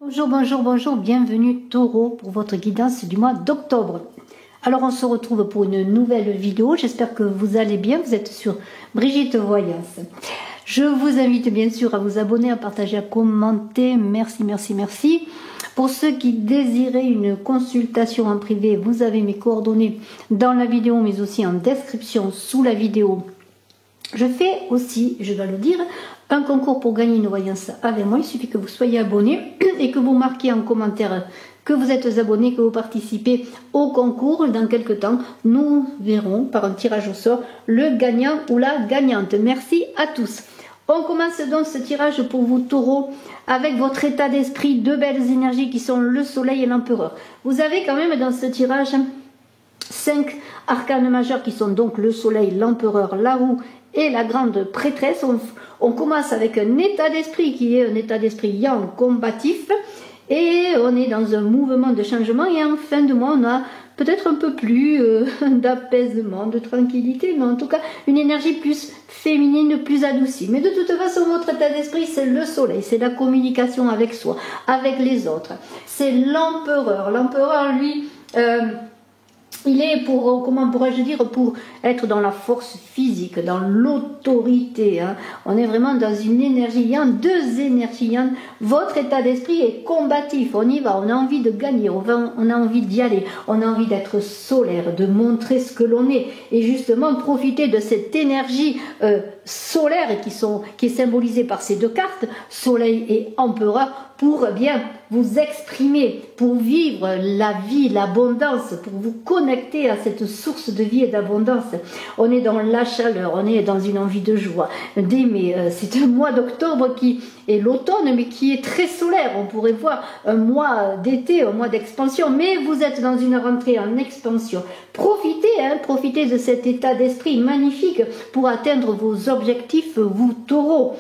Bonjour, bonjour, bonjour, bienvenue Taureau pour votre guidance du mois d'octobre. Alors on se retrouve pour une nouvelle vidéo, j'espère que vous allez bien, vous êtes sur Brigitte Voyance. Je vous invite bien sûr à vous abonner, à partager, à commenter, merci, merci, merci. Pour ceux qui désiraient une consultation en privé, vous avez mes coordonnées dans la vidéo mais aussi en description sous la vidéo. Je fais aussi, je dois le dire, un concours pour gagner une voyance avec moi. Il suffit que vous soyez abonné et que vous marquiez en commentaire que vous êtes abonné, que vous participez au concours. Dans quelques temps, nous verrons par un tirage au sort le gagnant ou la gagnante. Merci à tous. On commence donc ce tirage pour vous Taureau avec votre état d'esprit, deux belles énergies qui sont le soleil et l'empereur. Vous avez quand même dans ce tirage 5 arcanes majeurs qui sont donc le soleil, l'empereur, la roue et la grande prêtresse. On commence avec un état d'esprit qui est un état d'esprit yang, combatif, et on est dans un mouvement de changement, et en fin de mois on a peut-être un peu plus d'apaisement, de tranquillité, mais en tout cas une énergie plus féminine, plus adoucie. Mais de toute façon votre état d'esprit c'est le soleil, c'est la communication avec soi, avec les autres, c'est l'empereur. L'empereur lui il est pour, comment pourrais-je dire, pour être dans la force physique, dans l'autorité. Hein. On est vraiment dans une énergie yang, deux énergies yang. Votre état d'esprit est combatif, on y va, on a envie de gagner, on a envie d'y aller, on a envie d'être solaire, de montrer ce que l'on est. Et justement, profiter de cette énergie solaire qui est symbolisée par ces deux cartes, soleil et empereur, pour bien vous exprimer, pour vivre la vie, l'abondance, pour vous connecter à cette source de vie et d'abondance. On est dans la chaleur, on est dans une envie de joie, d'aimer. C'est un mois d'octobre qui est l'automne, mais qui est très solaire. On pourrait voir un mois d'été, un mois d'expansion, mais vous êtes dans une rentrée en expansion. Profitez de cet état d'esprit magnifique pour atteindre vos objectifs, vous Taureaux.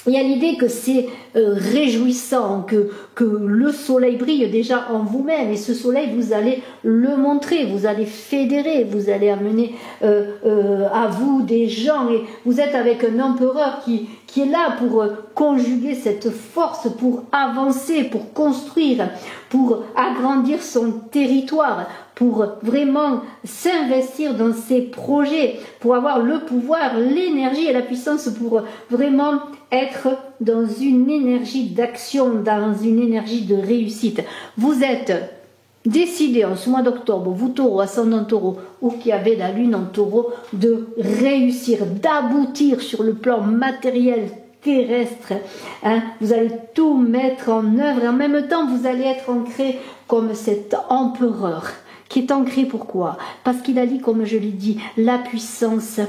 Il y a l'idée que c'est réjouissant, que le soleil brille déjà en vous-même, et ce soleil vous allez le montrer, vous allez fédérer, vous allez amener à vous des gens, et vous êtes avec un empereur qui est là pour conjuguer cette force, pour avancer, pour construire, pour agrandir son territoire, pour vraiment s'investir dans ses projets, pour avoir le pouvoir, l'énergie et la puissance pour vraiment être dans une énergie d'action, dans une énergie de réussite. Vous êtes décidé en ce mois d'octobre, vous Taureau, ascendant Taureau, ou qui avez la lune en Taureau, de réussir, d'aboutir sur le plan matériel, terrestre. Vous allez tout mettre en œuvre et en même temps vous allez être ancré comme cet empereur qui est ancré. Pourquoi? Parce qu'il allie, comme je l'ai dit, la puissance,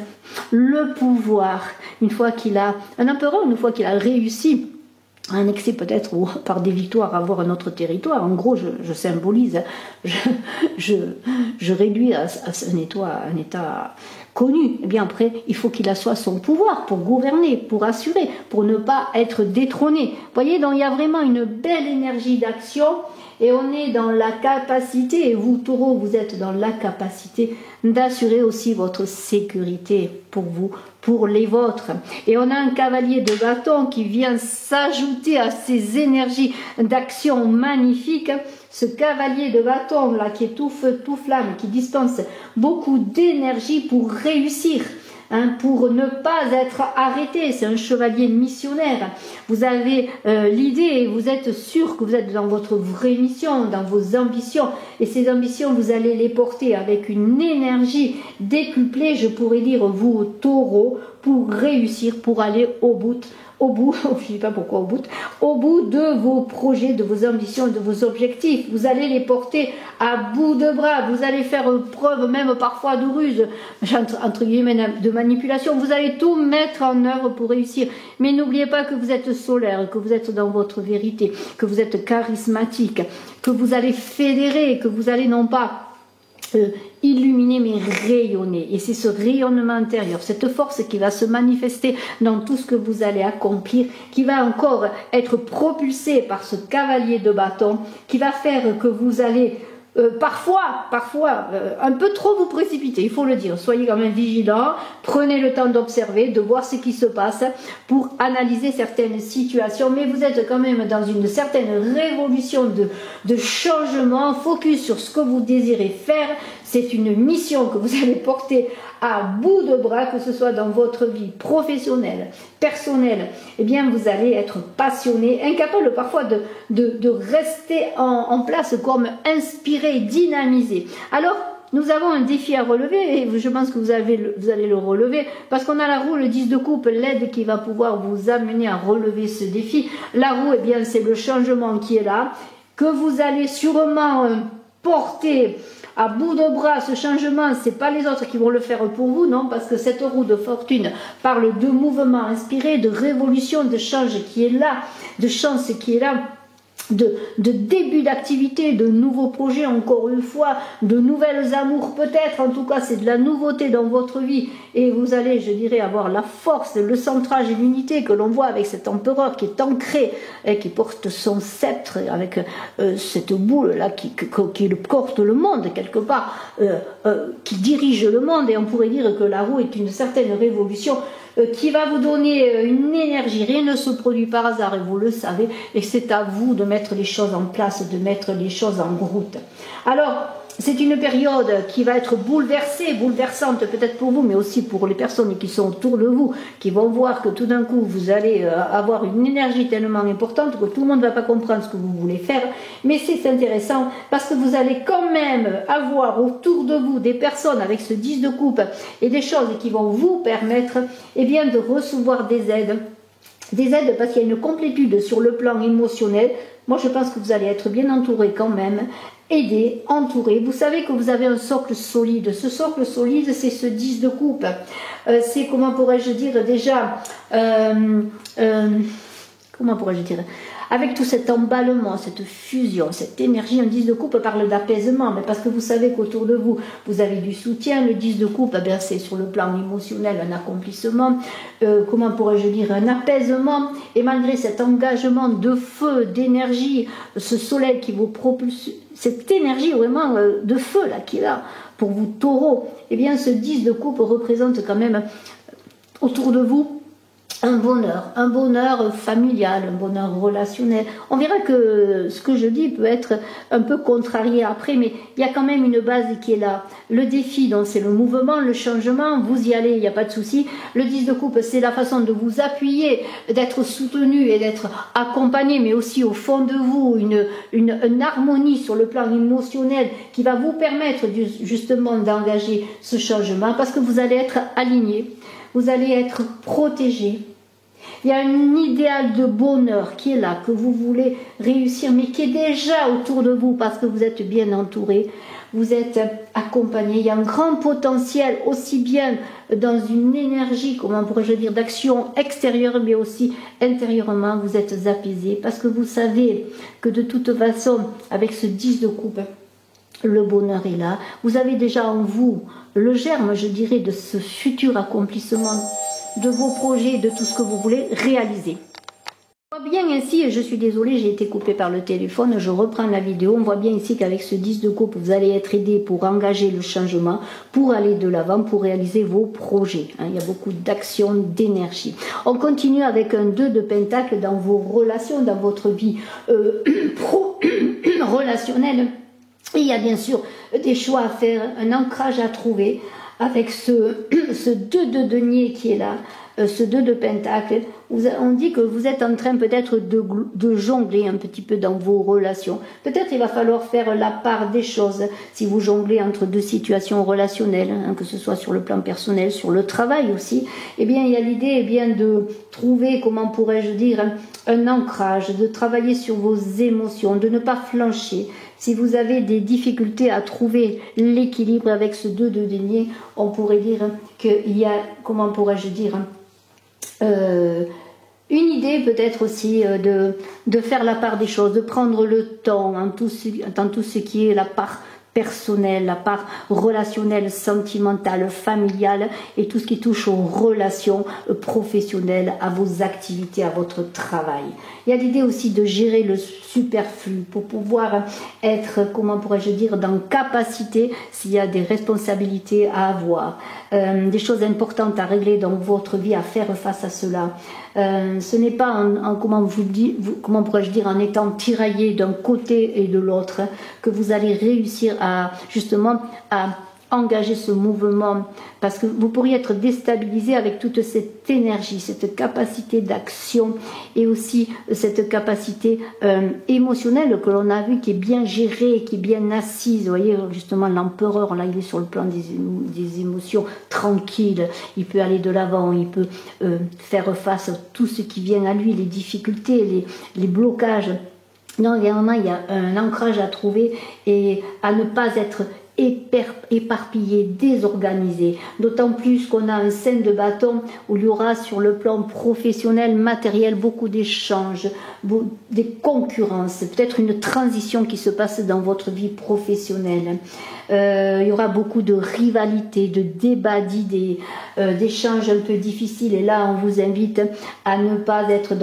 le pouvoir. Une fois qu'il a un empereur, une fois qu'il a réussi à annexer peut-être ou par des victoires à avoir un autre territoire, en gros je symbolise, je réduis à un état connu, et bien après il faut qu'il assoie son pouvoir pour gouverner, pour assurer, pour ne pas être détrôné. Vous voyez, donc il y a vraiment une belle énergie d'action, et on est dans la capacité, et vous Taureau, vous êtes dans la capacité d'assurer aussi votre sécurité pour vous, pour les vôtres. Et on a un cavalier de bâton qui vient s'ajouter à ces énergies d'action magnifiques. Ce cavalier de bâton là qui est tout feu, tout flamme, qui dispense beaucoup d'énergie pour réussir. Pour ne pas être arrêté. C'est un chevalier missionnaire. Vous avez l'idée, vous êtes sûr que vous êtes dans votre vraie mission, dans vos ambitions, et ces ambitions vous allez les porter avec une énergie décuplée, je pourrais dire vous Taureau, pour réussir, pour aller au bout, je ne sais pas pourquoi au bout de vos projets, de vos ambitions, de vos objectifs. Vous allez les porter à bout de bras, vous allez faire preuve même parfois de ruse, entre guillemets de manipulation, vous allez tout mettre en œuvre pour réussir. Mais n'oubliez pas que vous êtes solaire, que vous êtes dans votre vérité, que vous êtes charismatique, que vous allez fédérer, que vous allez non pas illuminer mais rayonner, et c'est ce rayonnement intérieur, cette force qui va se manifester dans tout ce que vous allez accomplir, qui va encore être propulsé par ce cavalier de bâton, qui va faire que vous allez parfois, un peu trop vous précipiter, il faut le dire. Soyez quand même vigilants, prenez le temps d'observer, de voir ce qui se passe pour analyser certaines situations. Mais vous êtes quand même dans une certaine révolution de changement, focus sur ce que vous désirez faire. C'est une mission que vous allez porter à bout de bras, que ce soit dans votre vie professionnelle, personnelle. Eh bien, vous allez être passionné, incapable parfois de rester en place comme inspiré, dynamisé. Alors, nous avons un défi à relever et je pense que vous allez le relever parce qu'on a la roue, le 10 de coupe, l'aide qui va pouvoir vous amener à relever ce défi. La roue, eh bien, c'est le changement qui est là, que vous allez sûrement porter à bout de bras. Ce changement, c'est pas les autres qui vont le faire pour vous, non, parce que cette roue de fortune parle de mouvement inspiré, de révolution, de change qui est là, de chance qui est là, de début d'activité, de nouveaux projets, encore une fois, de nouvelles amours peut-être. En tout cas, c'est de la nouveauté dans votre vie et vous allez, je dirais, avoir la force, le centrage et l'unité que l'on voit avec cet empereur qui est ancré et qui porte son sceptre avec cette boule là qui porte le monde quelque part, qui dirige le monde. Et on pourrait dire que la roue est une certaine révolution qui va vous donner une énergie. Rien ne se produit par hasard et vous le savez, et c'est à vous de mettre les choses en place, de mettre les choses en route. Alors, c'est une période qui va être bouleversante peut-être pour vous, mais aussi pour les personnes qui sont autour de vous, qui vont voir que tout d'un coup, vous allez avoir une énergie tellement importante que tout le monde ne va pas comprendre ce que vous voulez faire. Mais c'est intéressant parce que vous allez quand même avoir autour de vous des personnes avec ce 10 de coupe et des choses qui vont vous permettre eh bien, de recevoir des aides. Des aides parce qu'il y a une complétude sur le plan émotionnel. Moi, je pense que vous allez être bien entouré quand même, aidé, entouré. Vous savez que vous avez un socle solide. Ce socle solide, c'est ce 10 de coupe. C'est, comment pourrais-je dire, déjà... comment pourrais-je dire, avec tout cet emballement, cette fusion, cette énergie. Un 10 de coupe parle d'apaisement, mais parce que vous savez qu'autour de vous, vous avez du soutien. Le 10 de coupe, eh c'est sur le plan émotionnel un accomplissement, comment pourrais-je dire, un apaisement. Et malgré cet engagement de feu, d'énergie, ce soleil qui vous propulse, cette énergie vraiment de feu là qui est là pour vous, taureau, eh bien ce 10 de coupe représente quand même autour de vous un bonheur familial, un bonheur relationnel. On verra que ce que je dis peut être un peu contrarié après, mais il y a quand même une base qui est là. Le défi, donc c'est le mouvement, le changement, vous y allez, il n'y a pas de souci. Le 10 de coupe, c'est la façon de vous appuyer, d'être soutenu et d'être accompagné, mais aussi au fond de vous, une harmonie sur le plan émotionnel qui va vous permettre justement d'engager ce changement, parce que vous allez être aligné, vous allez être protégé. Il y a un idéal de bonheur qui est là, que vous voulez réussir, mais qui est déjà autour de vous parce que vous êtes bien entouré, vous êtes accompagné. Il y a un grand potentiel, aussi bien dans une énergie, comment pourrais-je dire, d'action extérieure, mais aussi intérieurement, vous êtes apaisé parce que vous savez que de toute façon, avec ce 10 de coupe, le bonheur est là. Vous avez déjà en vous le germe, je dirais, de ce futur accomplissement de vos projets, de tout ce que vous voulez réaliser. On voit bien ici, et je suis désolée, j'ai été coupée par le téléphone, je reprends la vidéo, on voit bien ici qu'avec ce 10 de coupe, vous allez être aidé pour engager le changement, pour aller de l'avant, pour réaliser vos projets. Il y a beaucoup d'action, d'énergie. On continue avec un 2 de pentacle dans vos relations, dans votre vie relationnelle. Et il y a bien sûr des choix à faire, un ancrage à trouver avec ce 2 de denier qui est là, ce 2 de pentacle. On dit que vous êtes en train peut-être de jongler un petit peu dans vos relations. Peut-être il va falloir faire la part des choses si vous jonglez entre deux situations relationnelles, que ce soit sur le plan personnel, sur le travail aussi. Eh bien, il y a l'idée de trouver, comment pourrais-je dire, un ancrage, de travailler sur vos émotions, de ne pas flancher. Si vous avez des difficultés à trouver l'équilibre avec ce 2 de denier, on pourrait dire qu'il y a, comment pourrais-je dire, une idée peut-être aussi de faire la part des choses, de prendre le temps dans tout ce qui est la part personnelle, la part relationnelle, sentimentale, familiale et tout ce qui touche aux relations professionnelles, à vos activités, à votre travail. Il y a l'idée aussi de gérer le superflu pour pouvoir être, comment pourrais-je dire, dans capacité s'il y a des responsabilités à avoir, des choses importantes à régler dans votre vie, à faire face à cela. Ce n'est pas comment pourrais-je dire, en étant tiraillé d'un côté et de l'autre que vous allez réussir à justement à engager ce mouvement, parce que vous pourriez être déstabilisé avec toute cette énergie, cette capacité d'action et aussi cette capacité émotionnelle que l'on a vu qui est bien gérée, qui est bien assise. Vous voyez, justement, l'empereur, là, il est sur le plan des émotions tranquilles, il peut aller de l'avant, il peut faire face à tout ce qui vient à lui, les difficultés, les blocages. Non, vraiment, il y a un ancrage à trouver et à ne pas être éparpillé, désorganisé, d'autant plus qu'on a un 5 de bâton où il y aura sur le plan professionnel, matériel, beaucoup d'échanges, des concurrences, peut-être une transition qui se passe dans votre vie professionnelle. Il y aura beaucoup de rivalité, de débats d'idées, d'échanges un peu difficiles, et là on vous invite à ne pas être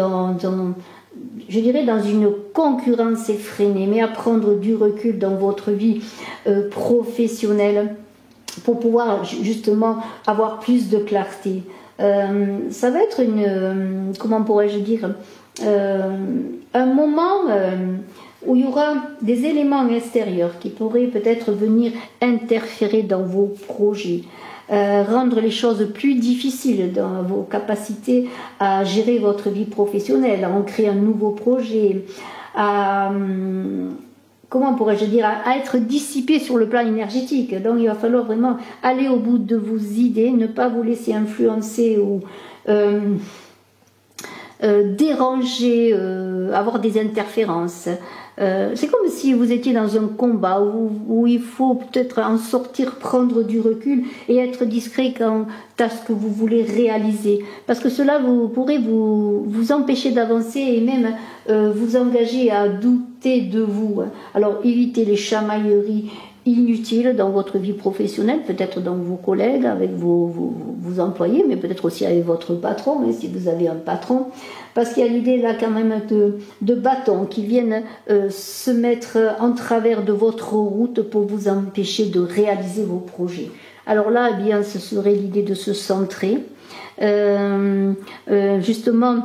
je dirais dans une concurrence effrénée, mais à prendre du recul dans votre vie professionnelle pour pouvoir justement avoir plus de clarté. Ça va être comment pourrais-je dire, un moment où il y aura des éléments extérieurs qui pourraient peut-être venir interférer dans vos projets. Rendre les choses plus difficiles dans vos capacités à gérer votre vie professionnelle, à en créer un nouveau projet, comment pourrais-je dire, à être dissipé sur le plan énergétique. Donc il va falloir vraiment aller au bout de vos idées, ne pas vous laisser influencer ou déranger, avoir des interférences. C'est comme si vous étiez dans un combat où il faut peut-être en sortir, prendre du recul et être discret quant à ce que vous voulez réaliser. Parce que cela pourrait vous empêcher d'avancer et même vous engager à douter de vous. Alors évitez les chamailleries inutiles dans votre vie professionnelle, peut-être dans vos collègues, avec vos employés, mais peut-être aussi avec votre patron, si vous avez un patron, parce qu'il y a l'idée là quand même de bâtons qui viennent se mettre en travers de votre route pour vous empêcher de réaliser vos projets. Alors là, eh bien, ce serait l'idée de se centrer, justement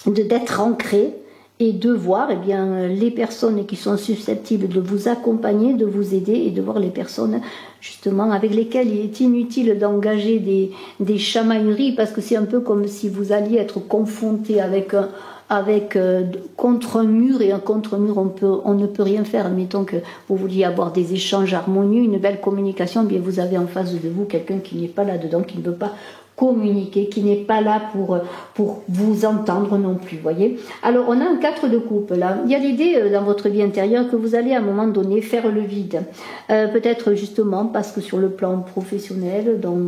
d'être ancré, et de voir les personnes qui sont susceptibles de vous accompagner, de vous aider, et de voir les personnes justement avec lesquelles il est inutile d'engager des chamailleries, parce que c'est un peu comme si vous alliez être confronté contre un mur, et un contre-mur on ne peut rien faire. Admettons que vous vouliez avoir des échanges harmonieux, une belle communication, bien vous avez en face de vous quelqu'un qui n'est pas là-dedans, qui ne peut pas communiquer, qui n'est pas là pour vous entendre non plus, voyez. Alors on a un 4 de coupe là. Il y a l'idée dans votre vie intérieure que vous allez à un moment donné faire le vide. Peut-être justement parce que sur le plan professionnel, dans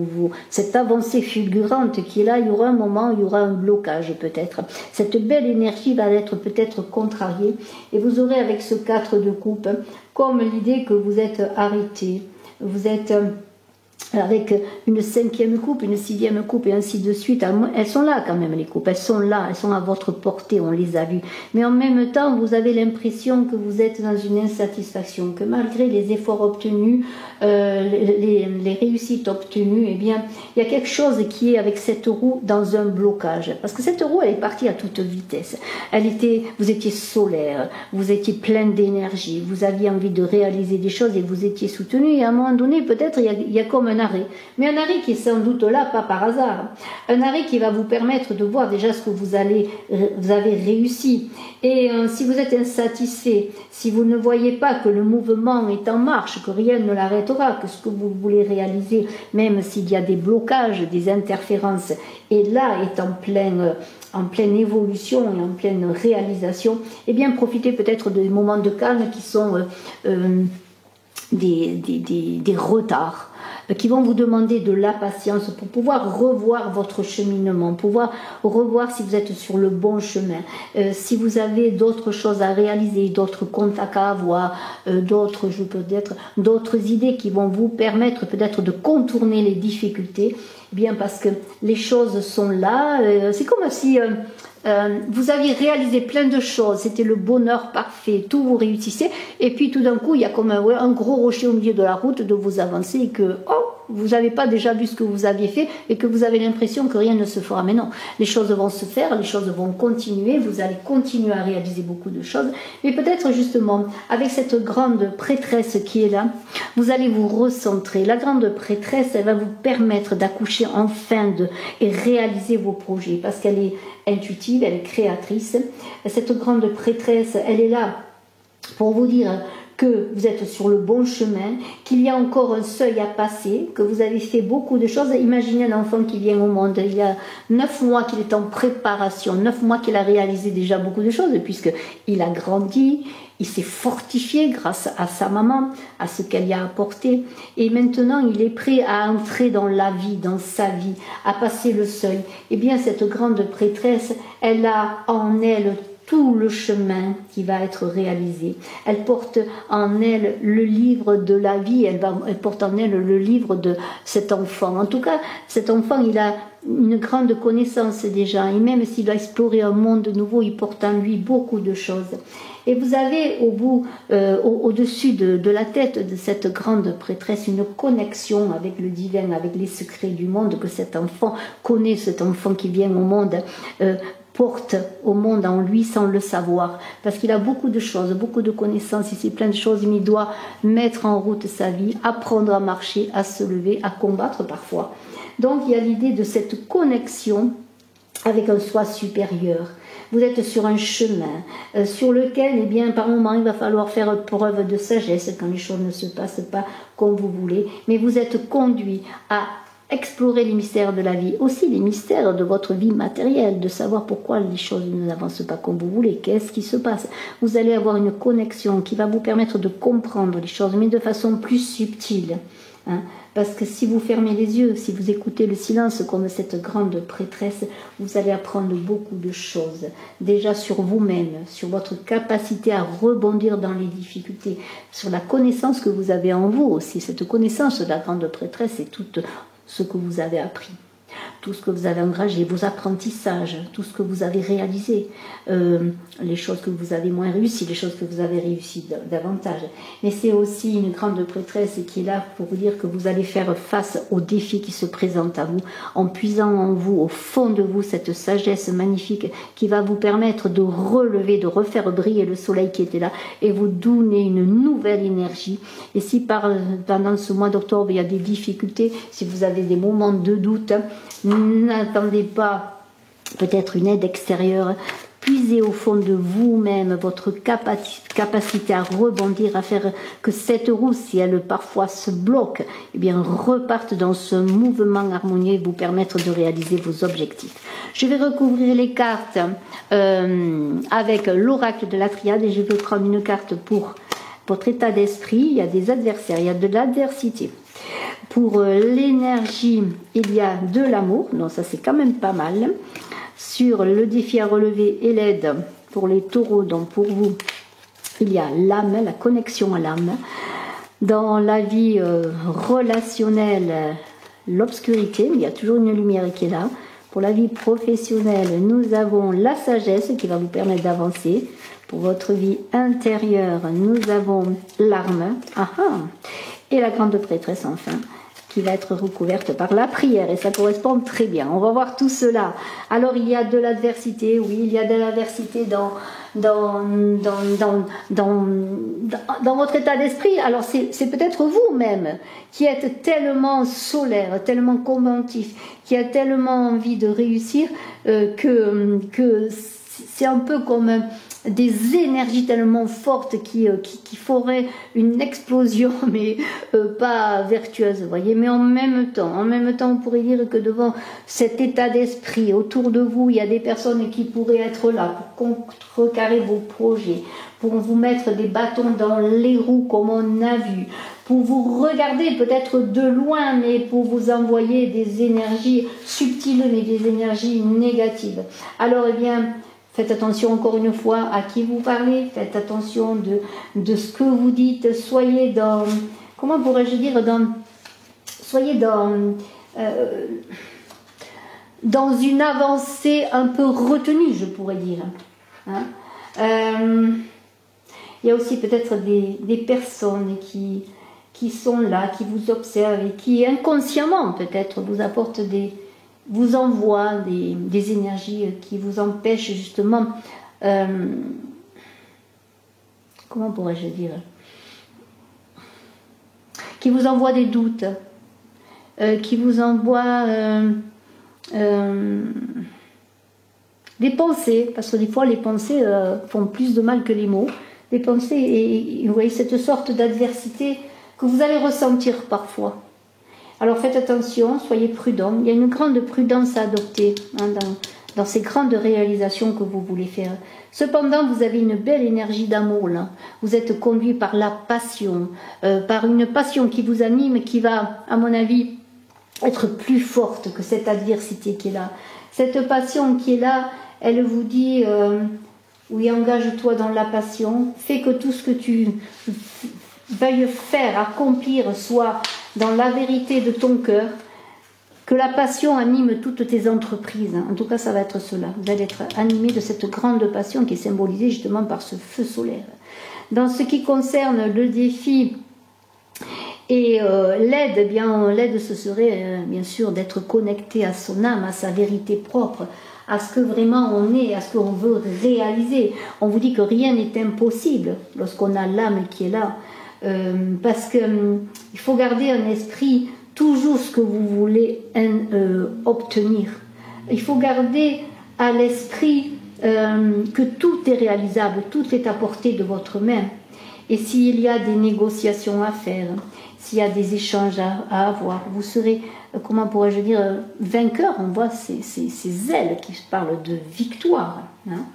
cette avancée fulgurante qui est là, il y aura un moment où il y aura un blocage peut-être. Cette belle énergie va être peut-être contrariée, et vous aurez avec ce 4 de coupe comme l'idée que vous êtes arrêté, vous êtes avec une 5e coupe, une 6e coupe et ainsi de suite. Elles sont là quand même, les coupes, elles sont là, elles sont à votre portée, on les a vues. Mais en même temps, vous avez l'impression que vous êtes dans une insatisfaction, que malgré les efforts obtenus, les réussites obtenues, eh bien, il y a quelque chose qui est avec cette roue dans un blocage. Parce que cette roue, elle est partie à toute vitesse. Vous étiez solaire, vous étiez plein d'énergie, vous aviez envie de réaliser des choses et vous étiez soutenu. Et à un moment donné, peut-être, il y a comme un arrêt. Mais un arrêt qui est sans doute là, pas par hasard. Un arrêt qui va vous permettre de voir déjà ce que vous avez réussi. Et si vous êtes insatisfait, si vous ne voyez pas que le mouvement est en marche, que rien ne l'arrêtera, que ce que vous voulez réaliser, même s'il y a des blocages, des interférences, et là est en pleine évolution et en pleine réalisation, eh bien profitez peut-être des moments de calme qui sont des retards. qui vont vous demander de la patience pour pouvoir revoir votre cheminement, pouvoir revoir si vous êtes sur le bon chemin, si vous avez d'autres choses à réaliser, d'autres contacts à avoir, d'autres idées qui vont vous permettre peut-être de contourner les difficultés, bien parce que les choses sont là. C'est comme si vous aviez réalisé plein de choses, c'était le bonheur parfait, tout vous réussissait, et puis tout d'un coup il y a comme un gros rocher au milieu de la route de vous avancer et que vous n'avez pas déjà vu ce que vous aviez fait et que vous avez l'impression que rien ne se fera. Mais non, les choses vont se faire, les choses vont continuer, vous allez continuer à réaliser beaucoup de choses, mais peut-être justement avec cette grande prêtresse qui est là, vous allez vous recentrer. La grande prêtresse, elle va vous permettre d'accoucher enfin et réaliser vos projets, parce qu'elle est intuitive, elle est créatrice. Cette grande prêtresse, elle est là pour vous dire que vous êtes sur le bon chemin, qu'il y a encore un seuil à passer, que vous avez fait beaucoup de choses. Imaginez un enfant qui vient au monde, il y a 9 mois qu'il est en préparation, 9 mois qu'il a réalisé déjà beaucoup de choses, puisqu'il a grandi, il s'est fortifié grâce à sa maman, à ce qu'elle y a apporté, et maintenant il est prêt à entrer dans la vie, dans sa vie, à passer le seuil. Eh bien cette grande prêtresse, elle a en elle tout le chemin qui va être réalisé. Elle porte en elle le livre de la vie, elle porte en elle le livre de cet enfant. En tout cas, cet enfant, il a une grande connaissance déjà, et même s'il va explorer un monde nouveau, il porte en lui beaucoup de choses. Et vous avez au-dessus de la tête de cette grande prêtresse une connexion avec le divin, avec les secrets du monde que cet enfant connaît, cet enfant qui vient au monde, porte au monde en lui sans le savoir, parce qu'il a beaucoup de choses, beaucoup de connaissances, il sait plein de choses, mais il doit mettre en route sa vie, apprendre à marcher, à se lever, à combattre parfois. Donc il y a l'idée de cette connexion avec un soi supérieur. Vous êtes sur un chemin sur lequel, eh bien, par moments, il va falloir faire preuve de sagesse quand les choses ne se passent pas comme vous voulez, mais vous êtes conduit à explorer les mystères de la vie, aussi les mystères de votre vie matérielle, de savoir pourquoi les choses ne avancent pas comme vous voulez, qu'est-ce qui se passe. Vous allez avoir une connexion qui va vous permettre de comprendre les choses, mais de façon plus subtile. Parce que si vous fermez les yeux, si vous écoutez le silence comme cette grande prêtresse, vous allez apprendre beaucoup de choses. Déjà sur vous-même, sur votre capacité à rebondir dans les difficultés, sur la connaissance que vous avez en vous aussi. Cette connaissance de la grande prêtresse, c'est tout ce que vous avez appris, tout ce que vous avez engagé, vos apprentissages, tout ce que vous avez réalisé, les choses que vous avez moins réussies, les choses que vous avez réussies davantage. Mais c'est aussi une grande prêtresse qui est là pour vous dire que vous allez faire face aux défis qui se présentent à vous, en puisant en vous, au fond de vous, cette sagesse magnifique qui va vous permettre de relever, de refaire briller le soleil qui était là et vous donner une nouvelle énergie. Et si pendant ce mois d'octobre, il y a des difficultés, si vous avez des moments de doute, n'attendez pas peut-être une aide extérieure. Puisez au fond de vous-même votre capacité à rebondir, à faire que cette roue, si elle parfois se bloque, eh bien reparte dans ce mouvement harmonieux et vous permettre de réaliser vos objectifs. Je vais recouvrir les cartes avec l'oracle de la triade et je vais prendre une carte pour votre état d'esprit. Il y a des adversaires, il y a de l'adversité. Pour l'énergie, il y a de l'amour, donc ça c'est quand même pas mal. Sur le défi à relever et l'aide pour les taureaux, donc pour vous, il y a l'âme, la connexion à l'âme. Dans la vie relationnelle, l'obscurité, il y a toujours une lumière qui est là. Pour la vie professionnelle, nous avons la sagesse qui va vous permettre d'avancer. Pour votre vie intérieure, nous avons l'arme. Et la grande prêtresse enfin, qui va être recouverte par la prière, et ça correspond très bien. On va voir tout cela. Alors il y a de l'adversité, oui, il y a de l'adversité dans votre état d'esprit. Alors c'est peut-être vous-même qui êtes tellement solaire, tellement combatif, qui a tellement envie de réussir que c'est un peu comme des énergies tellement fortes qui feraient une explosion, mais pas vertueuse, vous voyez. Mais en même temps, on pourrait dire que devant cet état d'esprit, autour de vous, il y a des personnes qui pourraient être là pour contrecarrer vos projets, pour vous mettre des bâtons dans les roues, comme on a vu, pour vous regarder peut-être de loin, mais pour vous envoyer des énergies subtiles, mais des énergies négatives. Alors, eh bien, faites attention encore une fois à qui vous parlez, faites attention de ce que vous dites, soyez dans, comment pourrais-je dire, soyez dans une avancée un peu retenue, je pourrais dire. Hein. Il y a aussi peut-être des personnes qui sont là, qui vous observent et qui inconsciemment peut-être vous envoient des énergies qui vous empêchent justement, comment pourrais-je dire, qui vous envoient des doutes, qui vous envoient des pensées, parce que des fois les pensées font plus de mal que les mots, des pensées, et vous voyez cette sorte d'adversité que vous allez ressentir parfois. Alors faites attention, soyez prudents. Il y a une grande prudence à adopter dans ces grandes réalisations que vous voulez faire. Cependant, vous avez une belle énergie d'amour là. Vous êtes conduit par la passion, par une passion qui vous anime, qui va, à mon avis, être plus forte que cette adversité qui est là. Cette passion qui est là, elle vous dit, oui, engage-toi dans la passion, fais que tout ce que tu veuilles faire, accomplir, soit dans la vérité de ton cœur, que la passion anime toutes tes entreprises. En tout cas, ça va être cela. Vous allez être animé de cette grande passion qui est symbolisée justement par ce feu solaire. Dans ce qui concerne le défi et l'aide, eh bien l'aide, ce serait bien sûr d'être connecté à son âme, à sa vérité propre, à ce que vraiment on est, à ce qu'on veut réaliser. On vous dit que rien n'est impossible lorsqu'on a l'âme qui est là. Parce que il faut garder un esprit toujours ce que vous voulez obtenir. Il faut garder à l'esprit que tout est réalisable, tout est à portée de votre main. Et s'il y a des négociations à faire, s'il y a des échanges à avoir, vous serez, comment pourrais-je dire, vainqueur. On voit ces ailes qui parlent de victoire. Hein.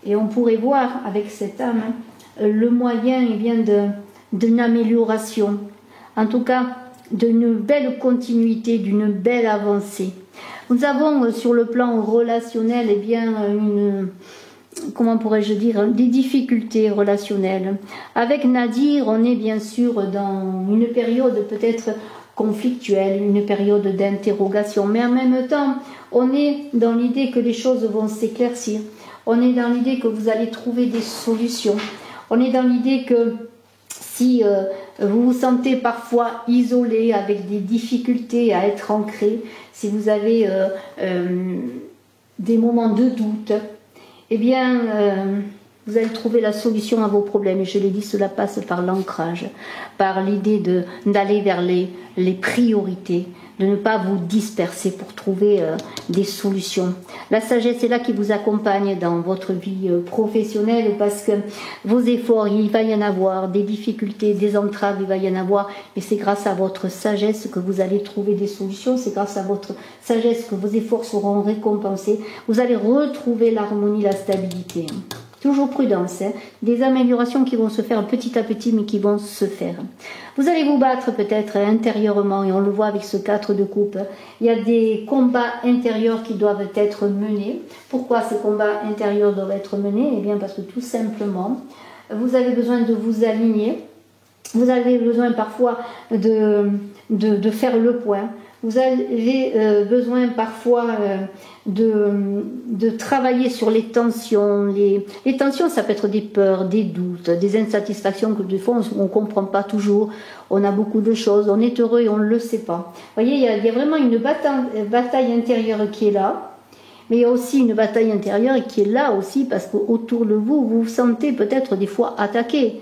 Et on pourrait voir avec cette âme le moyen d'une amélioration, en tout cas d'une belle continuité, d'une belle avancée. Nous avons sur le plan relationnel comment pourrais-je dire, des difficultés relationnelles. Avec Nadir, on est bien sûr dans une période peut-être conflictuelle, une période d'interrogation, mais en même temps, on est dans l'idée que les choses vont s'éclaircir. On est dans l'idée que vous allez trouver des solutions. On est dans l'idée que si vous vous sentez parfois isolé, avec des difficultés à être ancré, si vous avez des moments de doute, eh bien, vous allez trouver la solution à vos problèmes. Et je l'ai dit, cela passe par l'ancrage, par l'idée d'aller vers les priorités, de ne pas vous disperser pour trouver des solutions. La sagesse est là qui vous accompagne dans votre vie professionnelle, parce que vos efforts, il va y en avoir, des difficultés, des entraves, il va y en avoir, mais c'est grâce à votre sagesse que vous allez trouver des solutions, c'est grâce à votre sagesse que vos efforts seront récompensés, vous allez retrouver l'harmonie, la stabilité. Toujours prudence, hein. Des améliorations qui vont se faire petit à petit, mais qui vont se faire. Vous allez vous battre peut-être intérieurement, et on le voit avec ce 4 de coupe. Il y a des combats intérieurs qui doivent être menés. Pourquoi ces combats intérieurs doivent être menés? Eh bien parce que tout simplement, vous avez besoin de vous aligner. Vous avez besoin parfois de faire le point. Vous avez besoin parfois de travailler sur les tensions. Les tensions, ça peut être des peurs, des doutes, des insatisfactions que des fois on ne comprend pas toujours. On a beaucoup de choses, on est heureux et on ne le sait pas. Vous voyez, il y a vraiment une bataille intérieure qui est là, mais il y a aussi une bataille intérieure qui est là aussi parce qu'autour de vous, vous vous sentez peut-être des fois attaqué.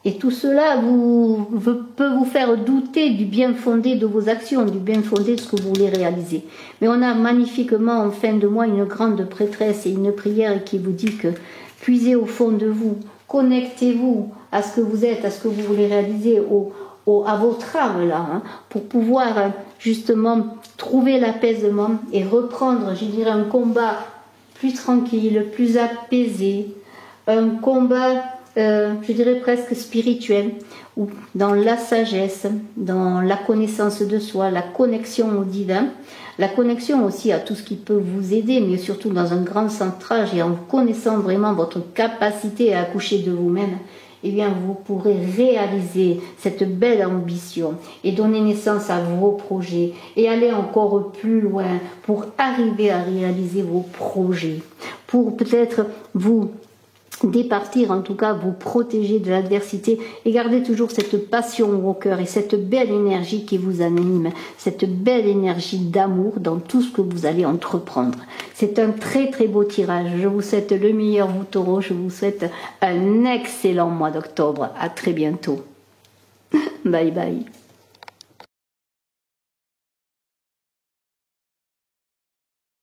Et tout cela peut vous faire douter du bien fondé de vos actions, du bien fondé de ce que vous voulez réaliser. Mais on a magnifiquement en fin de mois une grande prêtresse et une prière qui vous dit que puisez au fond de vous, connectez-vous à ce que vous êtes, à ce que vous voulez réaliser, à votre âme là, hein, pour pouvoir justement trouver l'apaisement et reprendre, je dirais, un combat plus tranquille, plus apaisé, un combat, je dirais presque spirituel, ou dans la sagesse, dans la connaissance de soi, la connexion au divin, la connexion aussi à tout ce qui peut vous aider, mais surtout dans un grand centrage et en connaissant vraiment votre capacité à accoucher de vous-même. Eh bien, vous pourrez réaliser cette belle ambition et donner naissance à vos projets et aller encore plus loin pour arriver à réaliser vos projets, pour peut-être vous départir, en tout cas vous protéger de l'adversité et garder toujours cette passion au cœur et cette belle énergie qui vous anime, cette belle énergie d'amour dans tout ce que vous allez entreprendre. C'est un très très beau tirage. Je vous souhaite le meilleur, vous taureaux. Je vous souhaite un excellent mois d'octobre. À très bientôt. Bye bye.